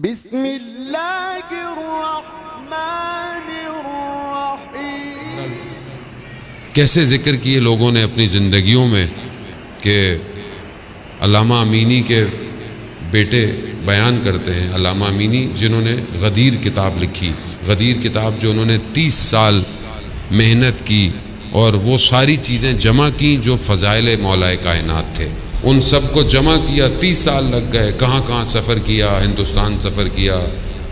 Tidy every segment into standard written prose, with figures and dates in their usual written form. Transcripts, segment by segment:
بسم اللہ الرحمن الرحیم۔ کیسے ذکر کیے لوگوں نے اپنی زندگیوں میں کہ علامہ امینی کے بیٹے بیان کرتے ہیں، علامہ امینی جنہوں نے غدیر کتاب لکھی، غدیر کتاب جو انہوں نے 30 سال محنت کی اور وہ ساری چیزیں جمع کی جو فضائل مولا کائنات تھے، ان سب کو جمع کیا، 30 سال لگ گئے، کہاں کہاں سفر کیا، ہندوستان سفر کیا،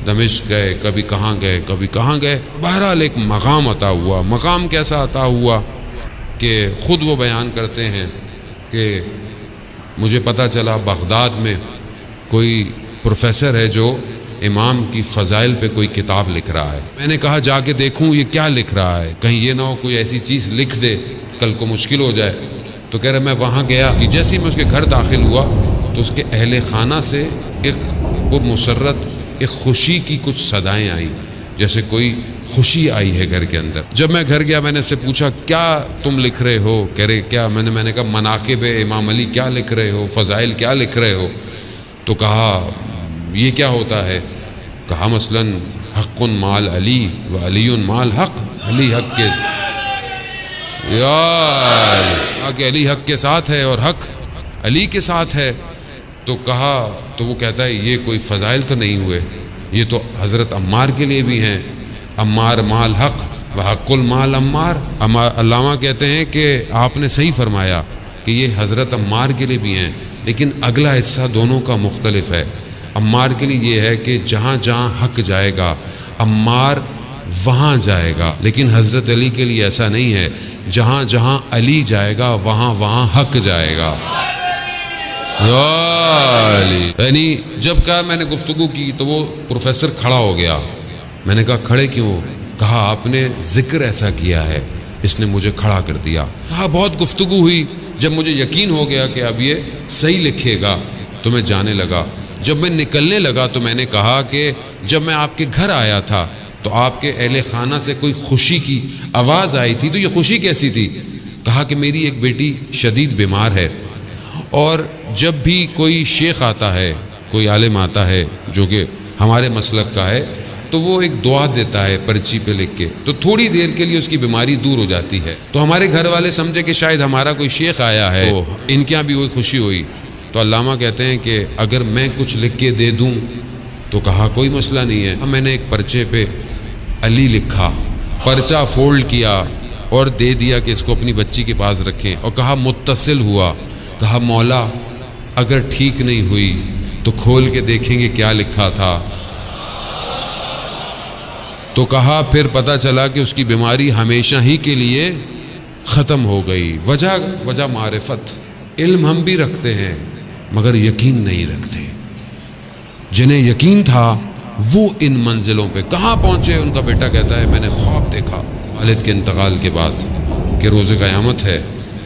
دمشق گئے، کبھی کہاں گئے کبھی کہاں گئے، بہرحال ایک مقام عطا ہوا۔ مقام کیسا عطا ہوا کہ خود وہ بیان کرتے ہیں کہ مجھے پتہ چلا بغداد میں کوئی پروفیسر ہے جو امام کی فضائل پہ کوئی کتاب لکھ رہا ہے۔ میں نے کہا جا کے دیکھوں یہ کیا لکھ رہا ہے، کہیں یہ نہ ہو کوئی ایسی چیز لکھ دے کل کو مشکل ہو جائے۔ تو کہہ رہے میں وہاں گیا کہ جیسے ہی میں اس کے گھر داخل ہوا تو اس کے اہل خانہ سے ایک پرمسرت ایک خوشی کی کچھ صدائیں آئیں، جیسے کوئی خوشی آئی ہے گھر کے اندر۔ جب میں گھر گیا میں نے اس سے پوچھا کیا تم لکھ رہے ہو؟ کہہ رہے کیا؟ میں نے کہا مناقب امام علی کیا لکھ رہے ہو، فضائل کیا لکھ رہے ہو؟ تو کہا یہ کیا ہوتا ہے؟ کہا مثلا حق مال علی و علی مال حق، علی حق کے یار کہ علی حق کے ساتھ ہے اور حق علی کے ساتھ ہے۔ تو کہا تو وہ کہتا ہے یہ کوئی فضائل تو نہیں ہوئے، یہ تو حضرت عمار کے لیے بھی ہیں، عمار مال حق و حق المال عمار۔ علامہ کہتے ہیں کہ آپ نے صحیح فرمایا کہ یہ حضرت عمار کے لیے بھی ہیں، لیکن اگلا حصہ دونوں کا مختلف ہے۔ عمار کے لیے یہ ہے کہ جہاں جہاں حق جائے گا عمار وہاں جائے گا، لیکن حضرت علی کے لیے ایسا نہیں ہے، جہاں جہاں علی جائے گا وہاں وہاں حق جائے گا۔ یعنی جب کہا میں نے گفتگو کی تو وہ پروفیسر کھڑا ہو گیا۔ میں نے کہا کھڑے کیوں؟ کہا آپ نے ذکر ایسا کیا ہے اس نے مجھے کھڑا کر دیا۔ کہا بہت گفتگو ہوئی، جب مجھے یقین ہو گیا کہ اب یہ صحیح لکھے گا تو میں جانے لگا۔ جب میں نکلنے لگا تو میں نے کہا کہ جب میں آپ کے گھر آیا تھا تو آپ کے اہل خانہ سے کوئی خوشی کی آواز آئی تھی، تو یہ خوشی کیسی تھی؟ کہا کہ میری ایک بیٹی شدید بیمار ہے، اور جب بھی کوئی شیخ آتا ہے، کوئی عالم آتا ہے جو کہ ہمارے مسلک کا ہے، تو وہ ایک دعا دیتا ہے پرچی پہ لکھ کے، تو تھوڑی دیر کے لیے اس کی بیماری دور ہو جاتی ہے۔ تو ہمارے گھر والے سمجھے کہ شاید ہمارا کوئی شیخ آیا ہے، تو ان کے یہاں بھی وہی خوشی ہوئی۔ تو علامہ کہتے ہیں کہ اگر میں کچھ لکھ کے دے دوں تو کہا کوئی مسئلہ نہیں ہے۔ میں نے ایک پرچے پہ علی لکھا، پرچہ فولڈ کیا اور دے دیا کہ اس کو اپنی بچی کے پاس رکھیں، اور کہا متصل ہوا، کہا مولا اگر ٹھیک نہیں ہوئی تو کھول کے دیکھیں گے کیا لکھا تھا۔ تو کہا پھر پتہ چلا کہ اس کی بیماری ہمیشہ ہی کے لیے ختم ہو گئی۔ وجہ معرفت، علم ہم بھی رکھتے ہیں مگر یقین نہیں رکھتے۔ جنہیں یقین تھا وہ ان منزلوں پہ کہاں پہنچے؟ ان کا بیٹا کہتا ہے میں نے خواب دیکھا والد کے انتقال کے بعد کہ روز قیامت ہے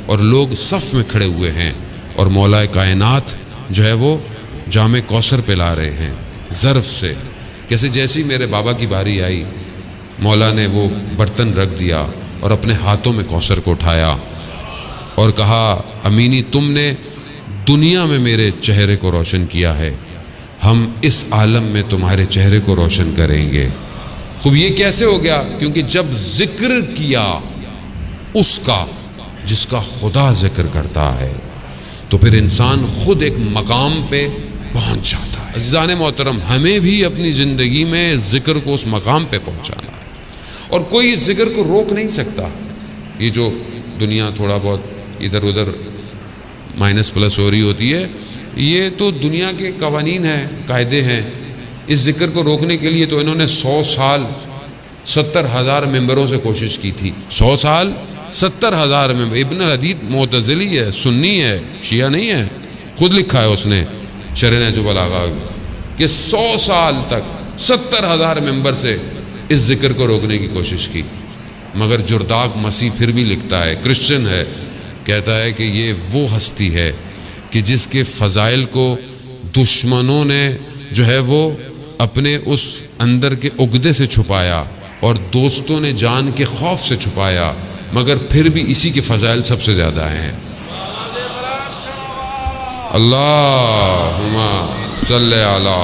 اور لوگ صف میں کھڑے ہوئے ہیں اور مولا کائنات جو ہے وہ جام کوثر پلا رہے ہیں ظرف سے۔ کیسے جیسی میرے بابا کی باری آئی مولا نے وہ برتن رکھ دیا اور اپنے ہاتھوں میں کوثر کو اٹھایا اور کہا امینی تم نے دنیا میں میرے چہرے کو روشن کیا ہے، ہم اس عالم میں تمہارے چہرے کو روشن کریں گے۔ خوب یہ کیسے ہو گیا؟ کیونکہ جب ذکر کیا اس کا جس کا خدا ذکر کرتا ہے تو پھر انسان خود ایک مقام پہ پہنچ جاتا ہے۔ عزیزان محترم، ہمیں بھی اپنی زندگی میں ذکر کو اس مقام پہ پہنچانا ہے، اور کوئی اس ذکر کو روک نہیں سکتا۔ یہ جو دنیا تھوڑا بہت ادھر ادھر مائنس پلس ہو رہی ہوتی ہے، یہ تو دنیا کے قوانین ہیں، قاعدے ہیں۔ اس ذکر کو روکنے کے لیے تو انہوں نے 100 سال 70,000 ممبروں سے کوشش کی تھی۔ 100 سال 70,000 ممبر۔ ابن حدید معتزلی ہے، سنی ہے، شیعہ نہیں ہے، خود لکھا ہے اس نے شرح نہج البلاغہ کہ 100 سال تک 70,000 ممبر سے اس ذکر کو روکنے کی کوشش کی، مگر جرداق مسیح پھر بھی لکھتا ہے، کرسچن ہے، کہتا ہے کہ یہ وہ ہستی ہے کہ جس کے فضائل کو دشمنوں نے جو ہے وہ اپنے اس اندر کے عقدے سے چھپایا اور دوستوں نے جان کے خوف سے چھپایا، مگر پھر بھی اسی کے فضائل سب سے زیادہ ہیں۔ اللہم صلی علی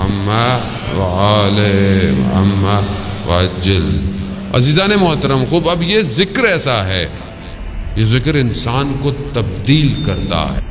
محمد وآل محمد وعجل۔ عزیزان محترم، خوب اب یہ ذکر ایسا ہے، یہ ذکر انسان کو تبدیل کرتا ہے۔